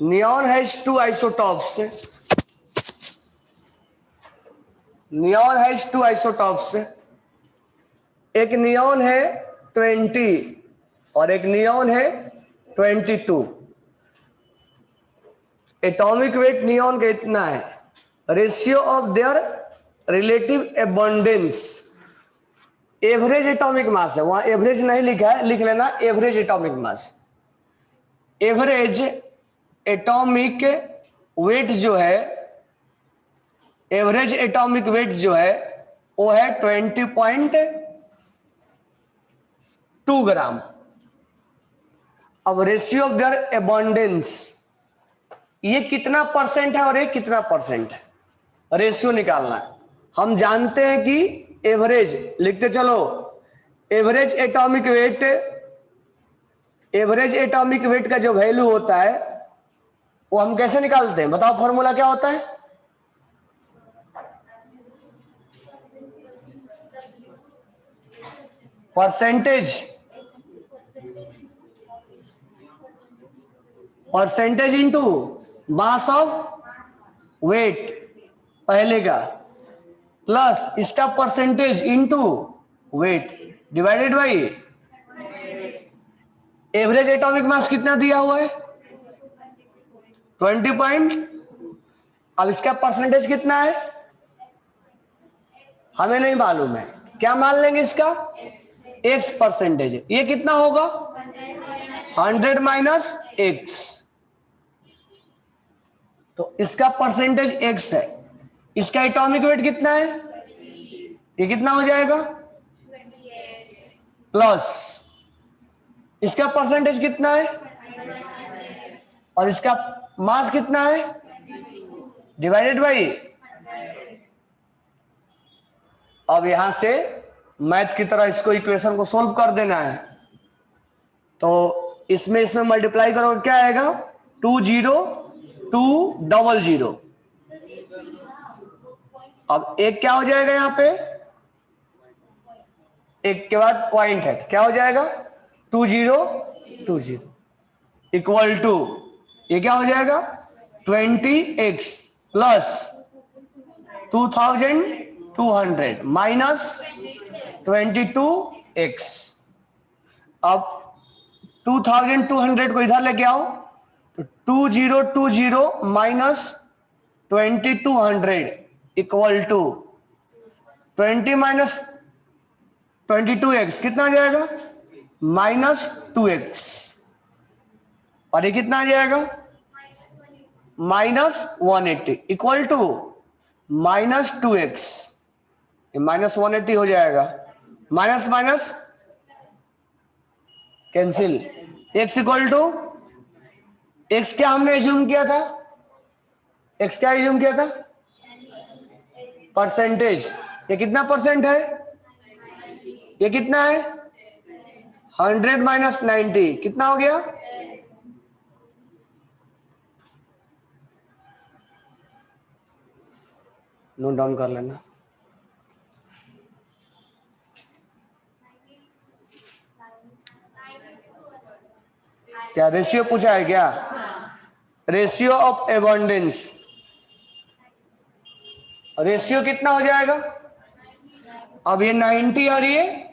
Neon has two isotopes, neon has two isotopes. एक neon है 20 और एक नियॉन है 22। एटॉमिक वेट नियॉन का इतना है। Ratio of their relative abundance, average atomic मास है, वहां एवरेज नहीं लिखा है, लिख लेना एवरेज एटॉमिक मास। एवरेज एटॉमिक वेट जो है, एवरेज एटॉमिक वेट जो है वो है 20.2 ग्राम। अब रेशियो ऑफ देयर एबंडेंस, ये कितना परसेंट है और ये कितना परसेंट है, रेशियो निकालना है। हम जानते हैं कि एवरेज, लिखते चलो, average atomic weight, average atomic weight का जो वैल्यू होता है वो हम कैसे निकालते हैं, बताओ फॉर्मूला क्या होता है? Percentage, percentage into mass of weight पहले का, प्लस इसका percentage into weight divided by average atomic mass कितना दिया हुआ है 20 पॉइंट। अब इसका परसेंटेज कितना है हमें नहीं मालूम है, क्या मान लेंगे इसका x परसेंटेज। ये कितना होगा 100 माइनस x, तो इसका परसेंटेज x है। इसका एटॉमिक वेट कितना है, ये कितना हो जाएगा प्लस इसका परसेंटेज कितना है और इसका मास कितना है डिवाइडेड बाई। अब यहां से मैथ की तरह इसको इक्वेशन को सोल्व कर देना है, तो इसमें इसमें मल्टीप्लाई करोगे क्या आएगा 20200। अब एक क्या हो जाएगा यहां पे, एक के बाद पॉइंट है, क्या हो जाएगा 2020 इक्वल टू, ये क्या हो जाएगा 20x प्लस 2200 माइनस 22x। अब 2200 को इधर लेके आओ तो 2020 minus 2200 equal to 20 minus 22x कितना आ जाएगा माइनस 2x, और ये कितना आ जाएगा minus 180 equal to minus 2x, minus 180 हो जाएगा, minus minus cancel, x equal to x क्या हमने एज्यूम किया था, x क्या एज्यूम किया था परसेंटेज। ये कितना परसेंट है, ये कितना है 100 माइनस 90 कितना हो गया, नोट डाउन कर लेना। क्या रेशियो पूछा है क्या, रेशियो ऑफ एबंडेंस, रेशियो कितना हो जाएगा, अब ये 90 और ये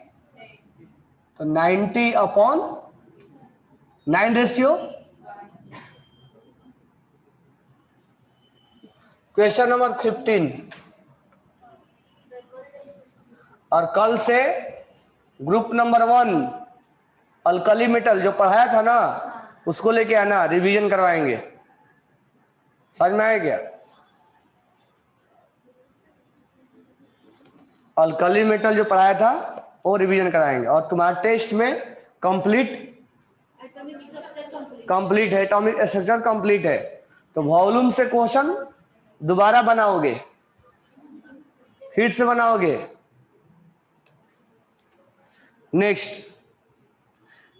तो 90 अपॉन 9 रेशियो। क्वेश्चन नंबर 15, और कल से ग्रुप नंबर 1 अल्कली मेटल जो पढ़ाया था ना उसको लेके आना, रिवीजन करवाएंगे, समझ में आया क्या। अल्कली मेटल जो पढ़ाया था वो रिवीजन कराएंगे, और तुम्हारा टेस्ट में कंप्लीट है, एटॉमिक स्ट्रक्चर कंप्लीट है, तो वॉल्यूम से क्वेश्चन दोबारा बनाओगे, फिर से बनाओगे। नेक्स्ट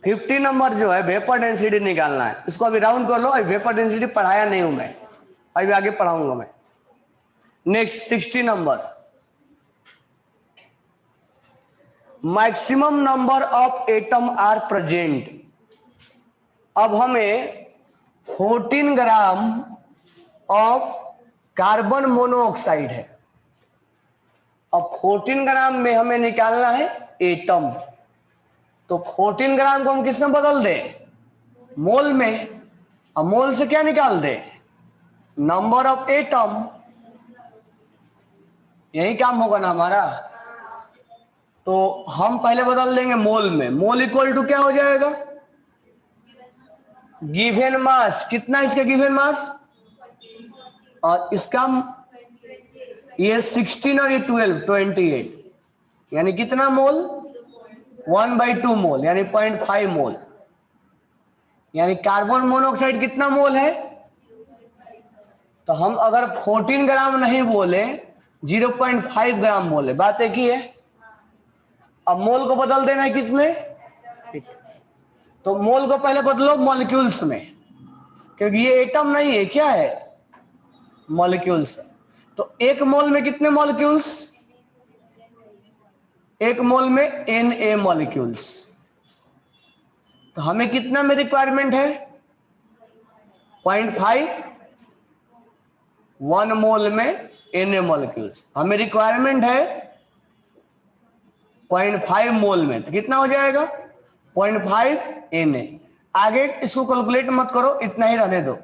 50 नंबर जो है वेपर डेंसिटी निकालना है, इसको अभी राउंड कर लो, अभी वेपर डेंसिटी पढ़ाया नहीं हूं मैं, अभी आगे पढ़ाऊंगा मैं। Next 60 number, maximum number of atom are present. अब हमें 14 ग्राम ऑफ कार्बन मोनोऑक्साइड है। अब 14 ग्राम में हमें निकालना है एटम, तो 14 ग्राम को हम किस में बदल दें? मोल में। अब मोल से क्या निकाल दे? Number of atom. यही काम होगा ना हमारा। तो हम पहले बदल देंगे मोल में। मोल इक्वल टू क्या हो जाएगा? Given mass. कितना इसका गिवन मास? और इसका ये 16 और ये 12, 28, यानी कितना मोल? 1/2 मोल, यानी 0.5 मोल। यानी कार्बन मोनोऑक्साइड कितना मोल है? तो हम अगर 14 ग्राम नहीं बोले, 0.5 ग्राम बोले, बात एक ही है। अब मोल को बदल देना है किसमें? तो मोल को पहले बदलो मॉलिक्यूल्स में, क्योंकि ये एटम नहीं है, क्या है? मॉलिक्यूल्स। तो एक मोल में कितने मॉलिक्यूल्स? एक मोल में Na मॉलिक्यूल्स। तो हमें कितना में रिक्वायरमेंट है? 0.5। 1 मोल में Na मॉलिक्यूल्स। हमें रिक्वायरमेंट है 0.5 मोल में, तो कितना हो जाएगा? 0.5 Na। आगे इसको कैलकुलेट मत करो, इतना ही रहने दो।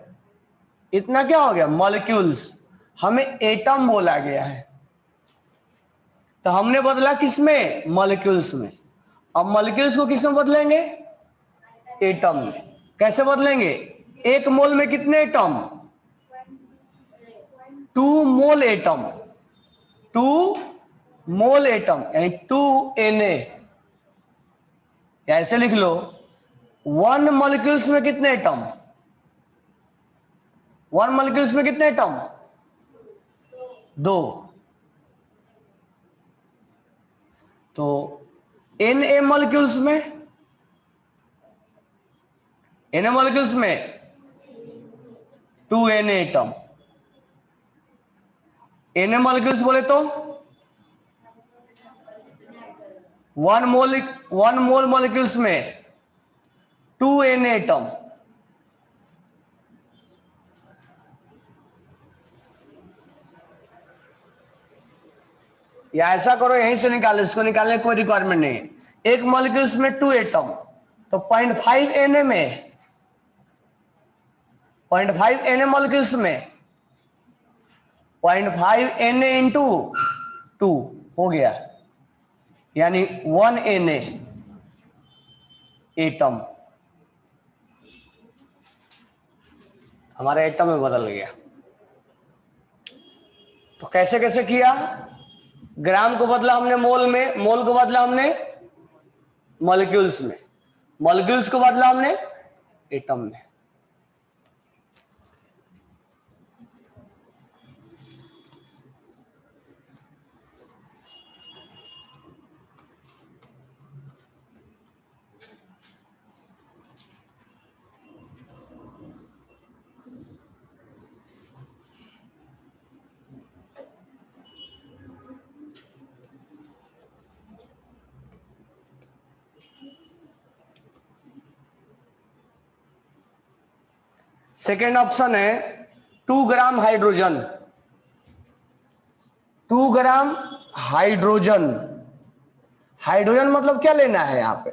इतना क्या हो गया? मॉलिक्यूल्स। हमें एटम बोला गया है, तो हमने बदला किसमें? मॉलिक्यूल्स में। अब मॉलिक्यूल्स को किसमें बदलेंगे? एटम में। कैसे बदलेंगे? एक मोल में कितने एटम? 2 मोल एटम। 2 मोल एटम, यानी 2 Na। ऐसे लिख लो, 1 मॉलिक्यूल्स में कितने एटम? 1 मॉलिक्यूल्स में कितने एटम? 2। तो Na मॉलिक्यूल्स में, Na मॉलिक्यूल्स में 2 Na एटम। Na मॉलिक्यूल्स बोले तो 1 मोल मॉलिक्यूल्स में 2 Na एटम। या ऐसा करो, यहीं से निकालो, इसको निकालने कोई रिक्वायरमेंट नहीं है। एक मॉलिक्यूल्स में 2 एटम, तो 0.5 Na में, 0.5 Na मॉलिक्यूल्स में 0.5 Na इंटू 2 हो गया, यानी 1 Na एटम। हमारा एटम में बदल गया। तो कैसे कैसे किया? ग्राम को बदला हमने मोल में, मोल को बदला हमने मॉलिक्यूल्स में, मॉलिक्यूल्स को बदला हमने एटम में। सेकेंड ऑप्शन है 2 gram hydrogen. 2 gram hydrogen. Hydrogen मतलब क्या लेना है? यहाँ पे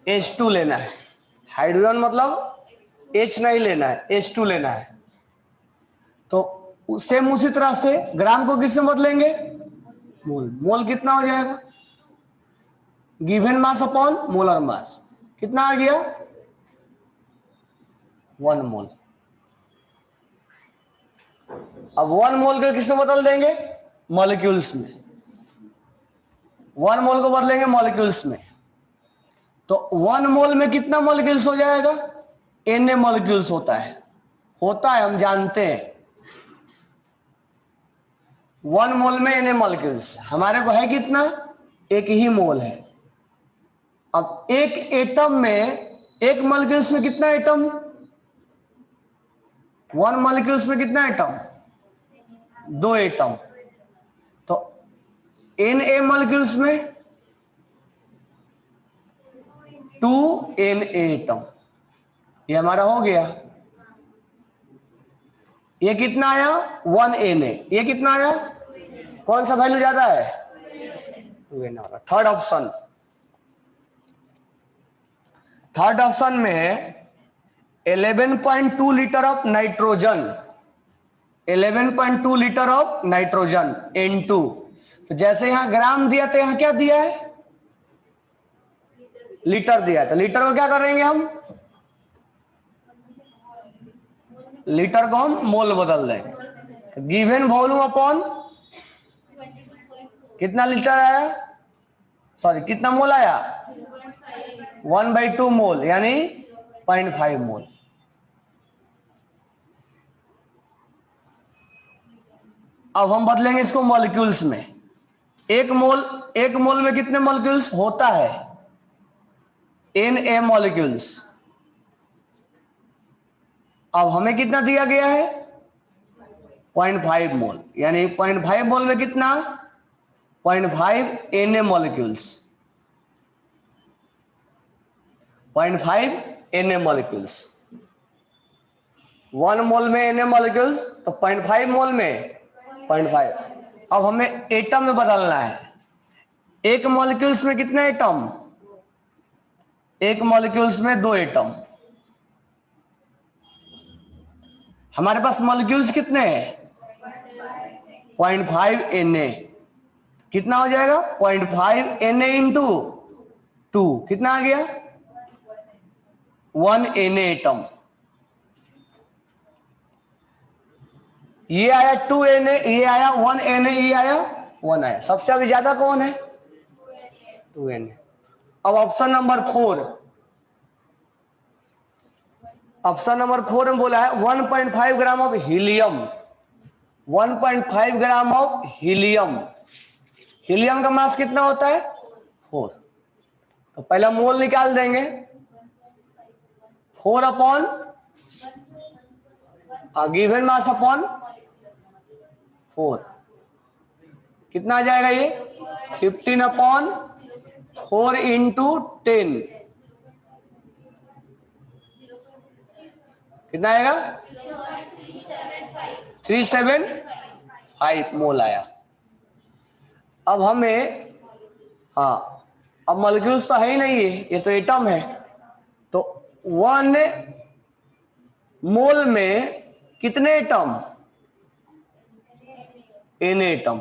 H2 लेना है। हाइड्रोजन मतलब H नहीं लेना है, H2 लेना है। तो सेम उसी तरह से ग्राम को किससे बदलेंगे? मोल। मोल कितना हो जाएगा? Given mass upon molar mass. कितना आ गया? 1 मोल। अब 1 मोल को किससे बदल देंगे? मॉलिक्यूल्स में। 1 मोल को बदलेंगे मॉलिक्यूल्स में, तो 1 मोल में कितना मॉलिक्यूल्स हो जाएगा? Na मॉलिक्यूल्स होता है, हम जानते हैं। 1 मोल में Na मॉलिक्यूल्स। हमारे को है कितना? एक ही मोल है। अब एक एटम में, एक मॉलिक्यूल्स में कितना एटम? 1 मॉलिक्यूल्स में कितना एटम? 2 एटम। तो Na मॉलिक्यूल्स में 2 Na एटम। ये हमारा हो गया। ये कितना आया 1 Na, ये कितना आया, कौन सा वैल्यू ज्यादा है 2 Na। Third option, third option में 11.2 litre of nitrogen, 11.2 litre of nitrogen N2। तो जैसे यहां ग्राम दिया तो यहां क्या दिया है लीटर दिया है, तो लीटर को क्या करेंगे हम, लीटर को हम मोल बदल देंगे। तो गिवन वॉल्यूम अपॉन कितना लीटर आया, सॉरी कितना मोल आया 1/2 मोल यानी 0.5 मोल। अब हम बदलेंगे इसको मॉलिक्यूल्स में। एक मोल में कितने मॉलिक्यूल्स होता है Na मॉलिक्यूल्स। अब हमें कितना दिया गया है 0.5 मोल, यानी 0.5 मोल में कितना 0.5 Na मॉलिक्यूल्स, 0.5 Na मॉलिक्यूल्स। 1 मोल में Na मॉलिक्यूल्स तो 0.5 मोल में 0.5। अब हमें एटम में बदलना है। एक मॉलिक्यूल्स में कितने एटम, एक मॉलिक्यूल्स में 2 एटम। हमारे पास मॉलिक्यूल्स कितने हैं 0.5 Na, कितना हो जाएगा 0.5 Na इंटू 2, कितना आ गया 1 Na एटम। ये आया 2 Na, ये आया 1 Na, ये आया 1 आया। सबसे अभी ज्यादा कौन है 2 Na। अब ऑप्शन नंबर 4, ऑप्शन नंबर 4 में बोला है 1.5 gram of helium, 1.5 gram of helium. Helium का मास कितना होता है 4। तो पहला मोल निकाल देंगे 4 अपॉन गिवन मास अपॉन 4, कितना आ जाएगा ये 15 अपॉन 4 इंटू 10, कितना आएगा 375 मोल आया। अब हमें, हाँ अब मॉलिक्यूल्स तो है ही नहीं है, ये तो एटम है। तो 1 मोल में कितने एटम Na एटम,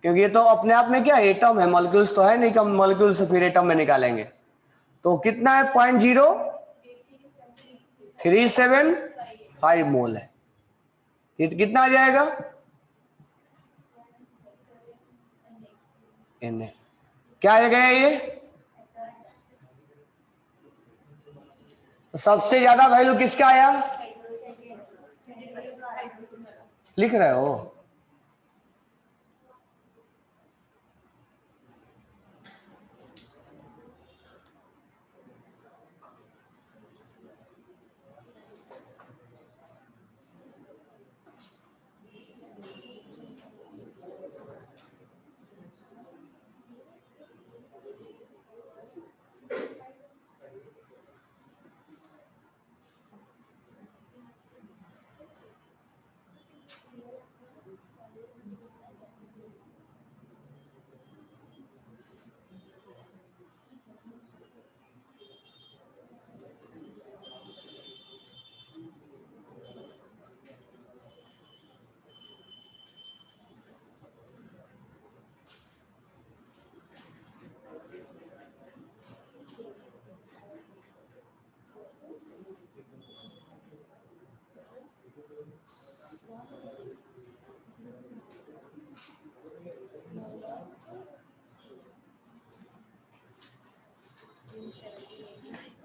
क्योंकि ये तो अपने आप में क्या एटम है, मॉलिक्यूल्स तो है नहीं कि हम मॉलिक्यूल से फिर एटम में निकालेंगे। तो कितना है 0.0375 मोल है, कितना आ जाएगा Na, क्या आ गया ये, तो सबसे ज्यादा वैल्यू किसका आया, लिख रहे हो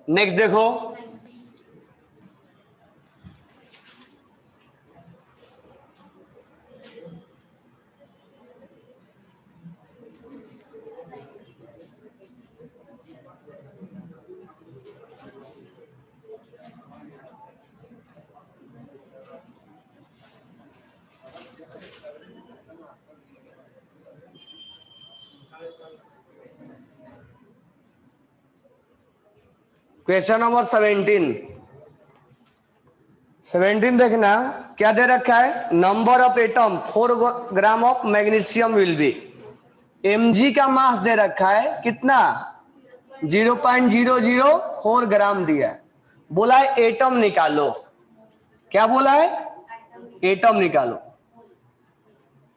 नेक्स्ट देखो, क्वेश्चन नंबर 17, 17 देखना क्या दे रखा है, number of atom 4 gram of magnesium will be, mg का मास दे रखा है कितना 0.004 ग्राम दिया है, बोला है एटम निकालो, क्या बोला है एटम निकालो,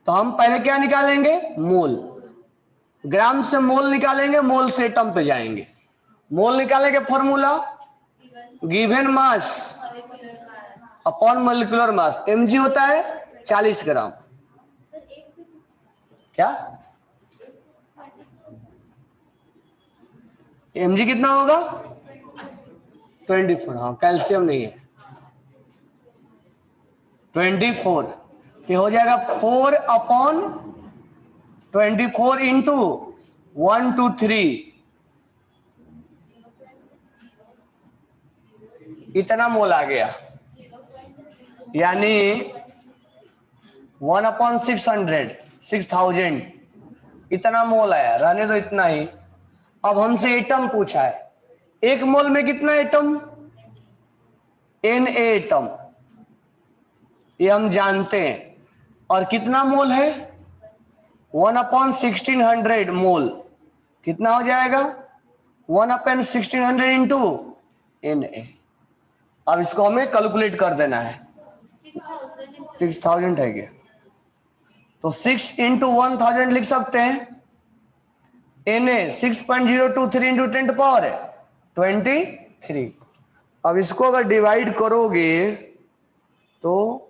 तो हम पहले क्या निकालेंगे मोल, ग्राम से मोल निकालेंगे, मोल से एटम पे जाएंगे, मोल निकालेंगे formula given mass upon molecular mass, mg होता है 40 ग्राम, क्या mg कितना होगा 24, हाँ कैल्शियम नहीं है 24, ये हो जाएगा 4 अपॉन 24 इंटू 1 2 3, इतना मोल आ गया, यानी 1 अपॉन 600 इतना मोल आया, रहने दो इतना ही। अब हमसे एटम पूछा है, एक मोल में कितना एटम Na एटम, ये हम जानते हैं, और कितना मोल है 1 अपॉन 1600 मोल, कितना हो जाएगा 1 अपॉन 1600 इंटू Na। अब इसको हमें कैलकुलेट कर देना है, 6000 है क्या, तो 6 इंटू 1000 लिख सकते हैं, Na 6.023 इंटू 10 पावर 23। अब इसको अगर डिवाइड करोगे तो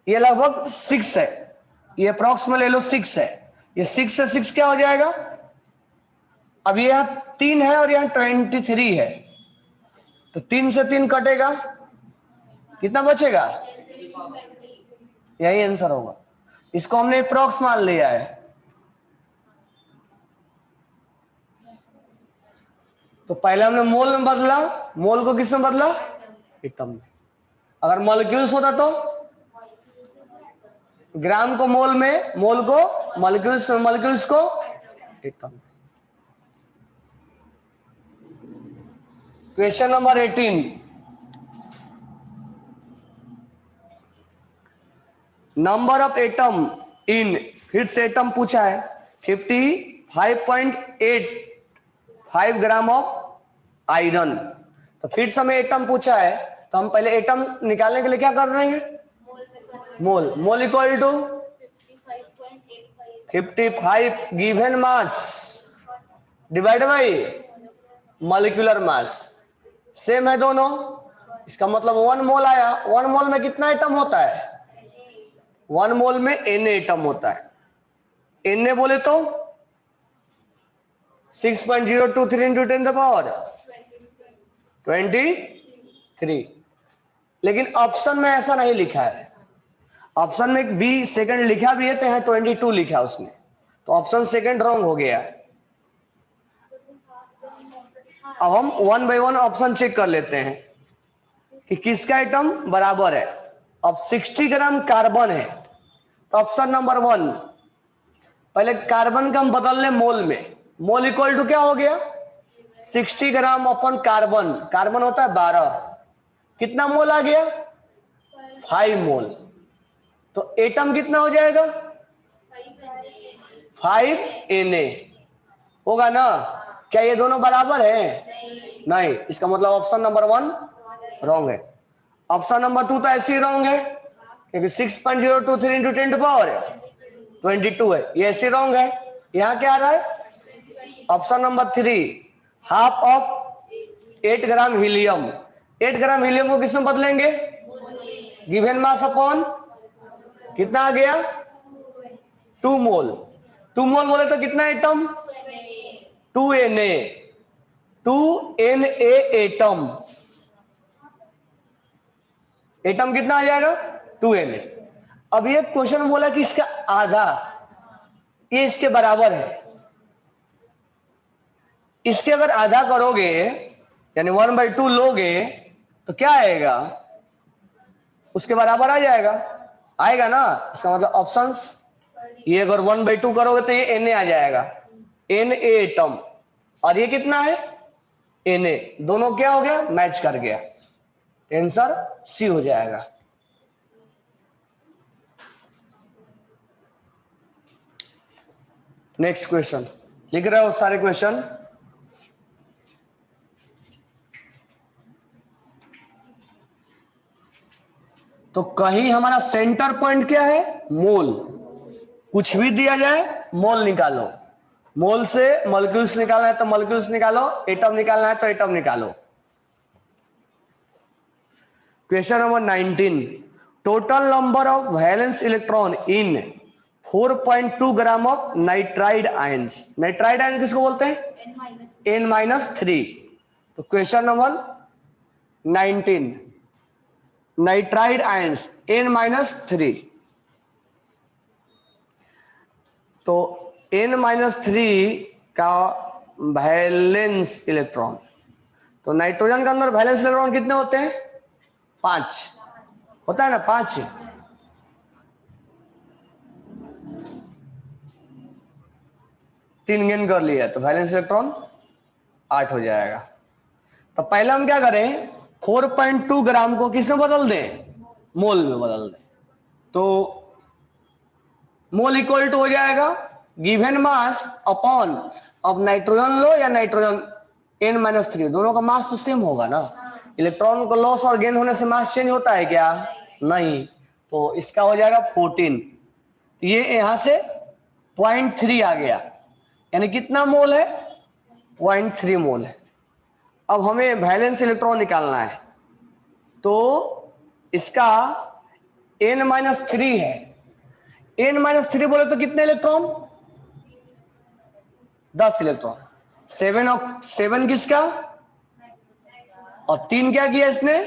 ये लगभग 6 है, ये अप्रॉक्सिमेट ले लो 6 है, ये 6 से 6 क्या हो जाएगा, अब ये यहाँ 3 है और यहाँ 23 है, तो 3 से 3 कटेगा, कितना बचेगा, यही आंसर होगा, इसको हमने अप्रॉक्स मान लिया है। तो पहले हमने मोल में बदला, मोल को किस में बदला एटम में, अगर मॉलिक्यूल्स होता तो ग्राम को मोल में, मोल को मॉलिक्यूल्स, मॉलिक्यूल्स को एटम में। Question number 18, number of atom in, फिर से एटम पूछा है 55.85 ग्राम ऑफ आयरन, तो फिर से हमें एटम पूछा है, तो हम पहले एटम निकालने के लिए क्या कर रहे हैं, mole, mole equal to 55 given mass divide by molecular mass, same है दोनों, इसका मतलब 1 मोल आया, 1 मोल में कितना एटम होता है, 1 मोल में Na एटम होता है, Na बोले तो 6.023 इंटू 10 द पावर 23, लेकिन ऑप्शन में ऐसा नहीं लिखा है, ऑप्शन में एक बी सेकंड लिखा भी है, तो यहाँ 22 लिखा उसने, तो ऑप्शन सेकंड रॉन्ग हो गया। अब हम 1 बाय 1 ऑप्शन चेक कर लेते हैं कि किसका एटम बराबर है। अब 60 ग्राम कार्बन है, तो ऑप्शन नंबर 1, पहले कार्बन का हम बदल लें मोल में, मोल इक्वल टू क्या हो गया 60 ग्राम अपन कार्बन, कार्बन होता है 12, कितना मोल आ गया 5 मोल, तो एटम कितना हो जाएगा 5 Na होगा ना, क्या ये दोनों बराबर है, नहीं, इसका मतलब ऑप्शन नंबर 1 रॉन्ग है। ऑप्शन नंबर 2 तो ऐसे ही रॉन्ग है, क्योंकि 6.023 इंटू 10 पावर 22 है, ये ऐसे रॉन्ग है। यहाँ क्या आ रहा है option number 3, half of 8 gram helium, 8 gram helium को किस में बदलेंगे, गिवन मास अपॉन कितना आ गया 2 मोल, 2 मोल बोले तो कितना atom 2Na, 2Na atom, atom कितना आ जाएगा 2Na। अब ये क्वेश्चन बोला कि इसका आधा, ये इसके बराबर है, इसके अगर आधा करोगे यानी 1/2 लोगे तो क्या आएगा, उसके बराबर आ जाएगा, आएगा ना, इसका मतलब ऑप्शंस, ये अगर 1/2 करोगे तो ये Na आ जाएगा, Na एटम, और ये कितना है Na, दोनों क्या हो गया मैच कर गया, आंसर सी हो जाएगा। नेक्स्ट क्वेश्चन लिख रहे हो सारे क्वेश्चन। तो कहीं हमारा सेंटर पॉइंट क्या है? मोल। कुछ भी दिया जाए मोल निकालो। मोल से मॉलिक्यूल्स निकालना है तो मॉलिक्यूल्स निकालो, एटम निकालना है तो एटम निकालो। Question number 19, total number of valence electron in 4.2 gram of nitride ions. Nitride ion किसको बोलते हैं? N-3। तो question number 19, nitride ions N-3। तो N-3 का वैलेंस इलेक्ट्रॉन, तो नाइट्रोजन के अंदर वैलेंस इलेक्ट्रॉन कितने होते हैं? 5 होता है ना, 5। तीन गेन कर लिया तो वैलेंस इलेक्ट्रॉन 8 हो जाएगा। तो पहले हम क्या करें, 4.2 ग्राम को किसमें बदल दें? मोल में बदल दें। तो मोल इक्वल टू हो जाएगा गिवन मास अपॉन, अब नाइट्रोजन लो या नाइट्रोजन N-3, दोनों का मास तो सेम होगा ना। इलेक्ट्रॉन को लॉस और गेन होने से मास चेंज होता है क्या? नहीं। तो इसका हो जाएगा 14। ये यहां से 0.3 आ गया, यानी कितना मोल है? 0.3 मोल है। अब हमें वैलेंस इलेक्ट्रॉन निकालना है, तो इसका N-3 है। N-3 बोले तो कितने इलेक्ट्रॉन? 10 इलेक्ट्रॉन। 7 और 7 किसका? और 3 क्या किया इसने?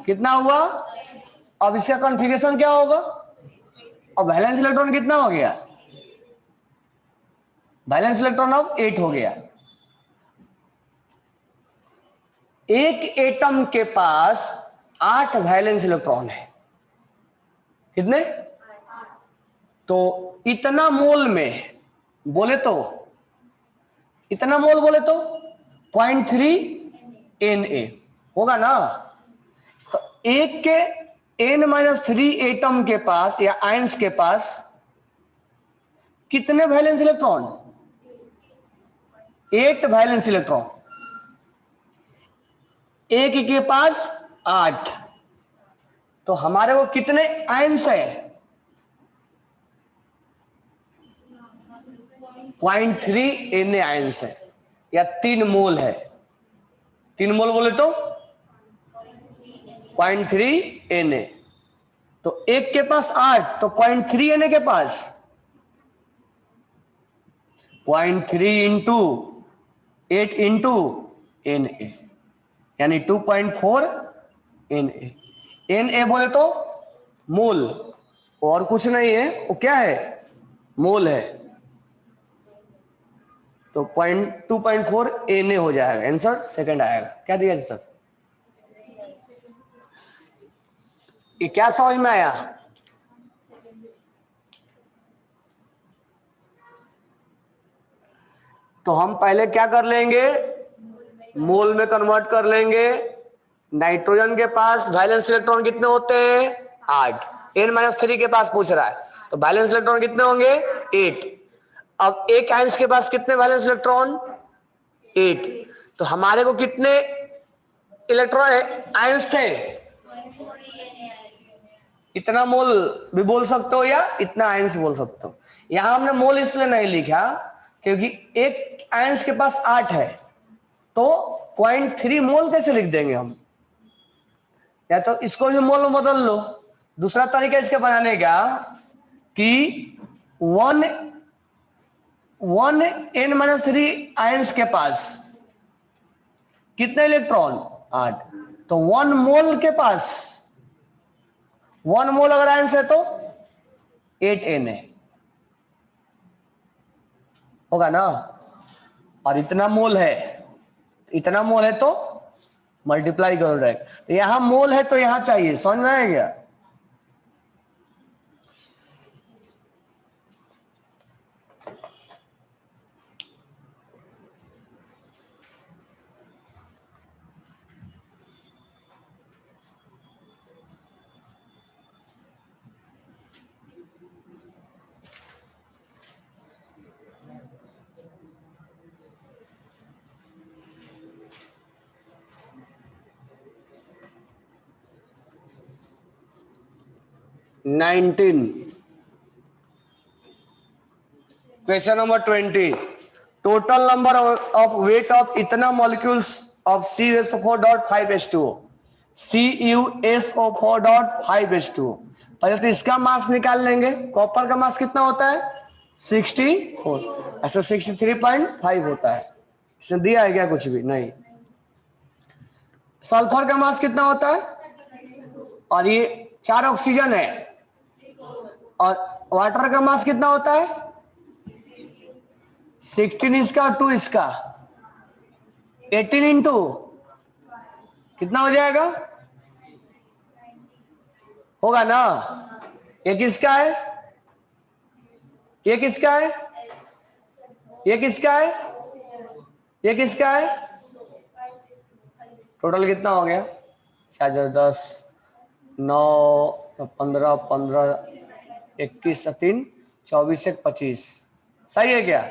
कितना हुआ? अब इसका कॉन्फ़िगरेशन क्या होगा? अब वैलेंस इलेक्ट्रॉन कितना हो गया? वैलेंस इलेक्ट्रॉन अब 8 हो गया। एक एटम के पास 8 वैलेंस इलेक्ट्रॉन है। कितने? तो इतना मोल में बोले तो, इतना मोल बोले तो 0.3 Na होगा ना। तो एक के N-3 एटम के पास या आयंस के पास कितने वैलेंस इलेक्ट्रॉन? 8 valence electron. एक के पास 8, तो हमारे वो कितने आयंस है? 0.3 Na आयंस है, या 3 मोल है। 3 मोल बोले तो 0.3 Na। तो एक के पास 8, तो 0.3 Na के पास 0.3 इंटू 8 इंटू Na, यानी 2.4 Na। Na बोले तो मोल, और कुछ नहीं है, वो क्या है? मोल है। तो 2.4 Na हो जाएगा, आंसर सेकंड आएगा। क्या दिया सर? ये क्या समझ में आया? तो हम पहले क्या कर लेंगे, मोल में कन्वर्ट कर लेंगे। नाइट्रोजन के पास वैलेंस इलेक्ट्रॉन कितने होते हैं? 8। N-3 के पास पूछ रहा है, तो वैलेंस इलेक्ट्रॉन कितने होंगे? 8। अब एक आयंस के पास कितने वैलेंस इलेक्ट्रॉन? 8। तो हमारे को कितने इलेक्ट्रॉन आयंस थे? इतना मोल भी बोल सकते हो या इतना आयंस बोल सकते हो। यहां हमने मोल इसलिए नहीं लिखा क्योंकि एक आयंस के पास 8 है, तो 0.3 मोल कैसे लिख देंगे हम? या तो इसको भी मोल में बदल लो। दूसरा तरीका इसके बनाने का कि 1 N-3 आयंस के पास कितने इलेक्ट्रॉन? 8। तो 1 मोल के पास, 1 मोल अगर आयंस है तो 8 Na होगा ना। और इतना मोल है, इतना मोल है तो मल्टीप्लाई करो डायरेक्ट। तो यहां मोल है तो यहां चाहिए, समझ में आया क्या? 19। Question number 20, total number of weight of इतना मॉलिक्यूल्स ऑफ CuSO4.5H2O, CuSO4.5H2O। पहले तो इसका मास निकाल लेंगे। कॉपर का मास कितना होता है? 64, ऐसा 63.5 होता है। इसमें दिया है क्या? कुछ भी नहीं। सल्फर का मास कितना होता है? और ये 4 ऑक्सीजन है। और वाटर का मास कितना होता है? 16 इसका और 2 इसका, 18 इंटू कितना हो जाएगा? होगा ना? ये किसका है? ये किसका है? ये किसका है? ये किसका है? टोटल कितना हो गया? 4 10 9 15 15 21 3 24 1 25। सही है क्या?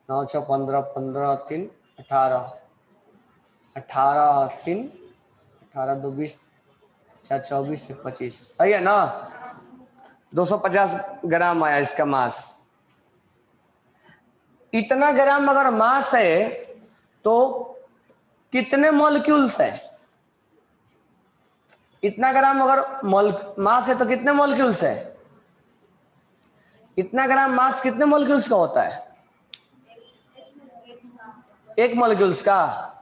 9 6 15 15 3 18 18 3 18 2 20 4 24 1 25। सही है ना? 250 ग्राम आया इसका मास। इतना ग्राम अगर मास है तो कितने मॉलिक्यूल्स है? इतना ग्राम अगर मास है तो कितने मॉलिक्यूल्स है? इतना ग्राम मास कितने मॉलिक्यूल्स का होता है? एक मॉलिक्यूल्स का।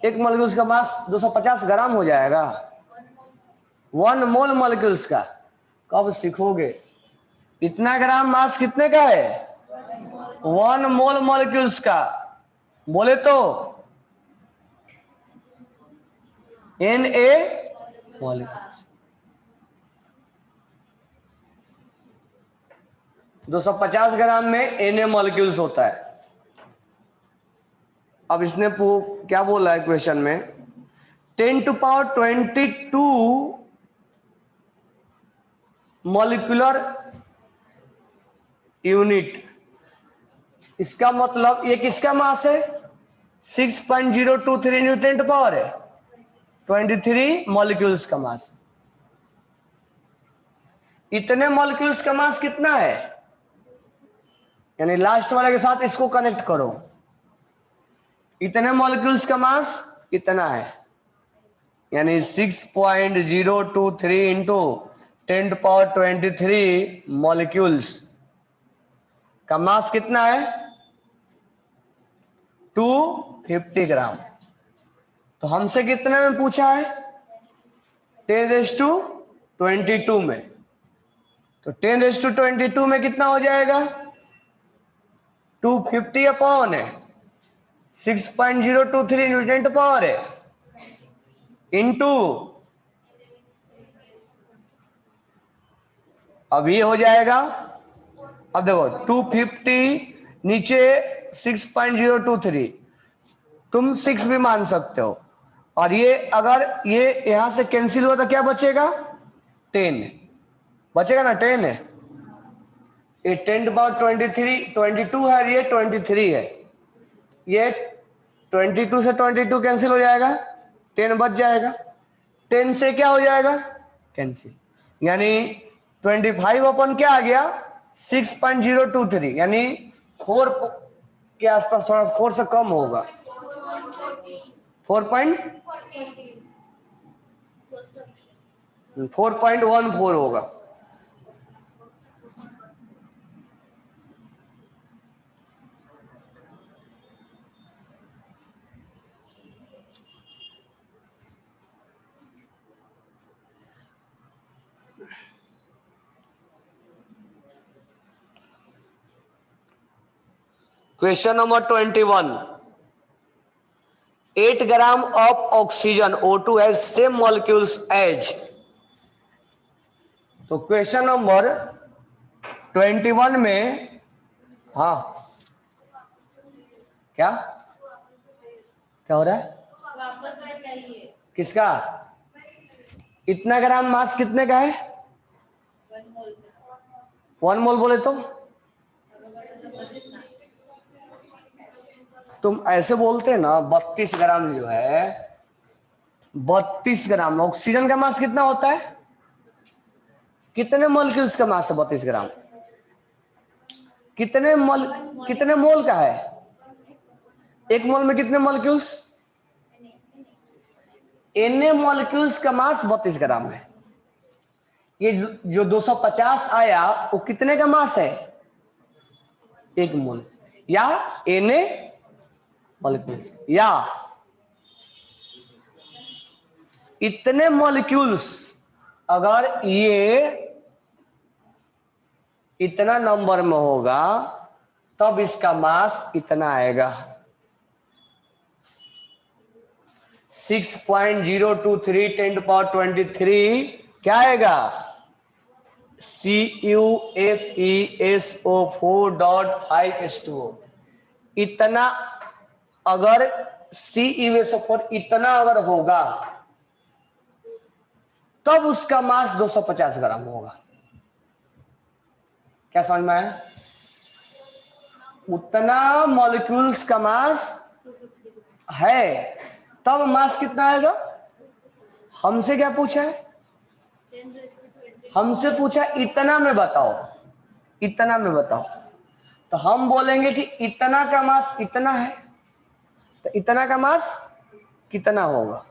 एक मॉलिक्यूल्स का मास 250 ग्राम हो जाएगा। 1 मोल मॉलिक्यूल्स का। कब सीखोगे? इतना ग्राम मास कितने का है? 1 मोल मॉलिक्यूल्स का। बोले तो Na मॉलिक्यूल्स। 250 ग्राम में Na मॉलिक्यूल्स होता है। अब इसने क्या बोला है क्वेश्चन में? 10⁻22 मॉलिक्यूलर यूनिट। इसका मतलब ये किसका मास है? 6.023 न्यूटन पावर है। 23 मॉलिक्यूल्स का मास। इतने मॉलिक्यूल्स का मास कितना है? यानी लास्ट वाले के साथ इसको कनेक्ट करो। इतने मॉलिक्यूल्स का मास इतना है, यानी 6.023 इंटू 10⁻23 मॉलिक्यूल्स का मास कितना है? 250 ग्राम। तो हमसे कितने में पूछा है? 10⁻22 में। तो 10⁻22 में कितना हो जाएगा? 250 अपॉन है 6.023 न्यूटन पावर है इंटू, अब ये हो जाएगा। अब देखो 250 नीचे 6.023, तुम 6 भी मान सकते हो। और ये अगर ये यहां से कैंसिल हुआ तो क्या बचेगा? 10 बचेगा ना? 10 है। ये 10⁻23 22 है, ये 23 है। ये 22 से 22 कैंसिल हो जाएगा, 10 बच जाएगा। 10 से क्या हो जाएगा? कैंसिल। यानी 25 अपन क्या आ गया? 6.023, यानी 4 के आसपास, थोड़ा 4 से कम होगा। 4.14 होगा। Question number 21, 8 gram of oxygen O2 has same molecules as. तो क्वेश्चन नंबर 21 में, हाँ क्या क्या हो रहा है? किसका? इतना ग्राम मास कितने का है? 1 मोल बोले तो तुम ऐसे बोलते ना 32 ग्राम जो है, 32 ग्राम। ऑक्सीजन का मास कितना होता है? कितने मॉलिक्यूल्स का मास है 32 ग्राम? कितने मोल का है? एक मोल में कितने मॉलिक्यूल्स? Na मॉलिक्यूल्स का मास 32 ग्राम है। ये जो 250 आया वो कितने का मास है? एक मोल या Na मॉलिक्यूल्स, या इतने मॉलिक्यूल्स अगर ये इतना नंबर में होगा तब इसका मास इतना आएगा 6.023 10⁻23 क्या आएगा? CuFeSO4.5H2O। इतना अगर CuSO4 इतना अगर होगा तब उसका मास 250 ग्राम होगा। क्या समझ में आया? उतना मॉलिक्यूल्स का मास है तब मास कितना आएगा? हमसे क्या पूछा है? हमसे पूछा इतना में बताओ, इतना में बताओ, तो हम बोलेंगे कि इतना का मास इतना है, तो इतना का मास कितना होगा?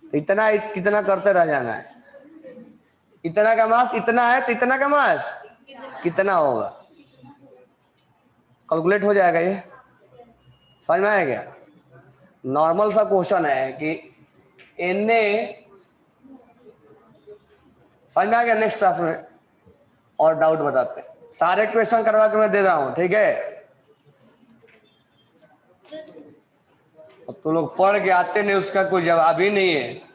तो इतना कितना करते रह जाना है। इतना का मास इतना है तो इतना का मास कितना होगा? कैलकुलेट हो जाएगा। ये समझ में आया क्या? नॉर्मल सा क्वेश्चन है कि Na समझ में आ गया? नेक्स्ट क्लास में और डाउट बताते हैं, सारे क्वेश्चन करवा के मैं दे रहा हूं, ठीक है? अब तुम लोग पढ़ के आते नहीं, उसका कोई जवाब ही नहीं है।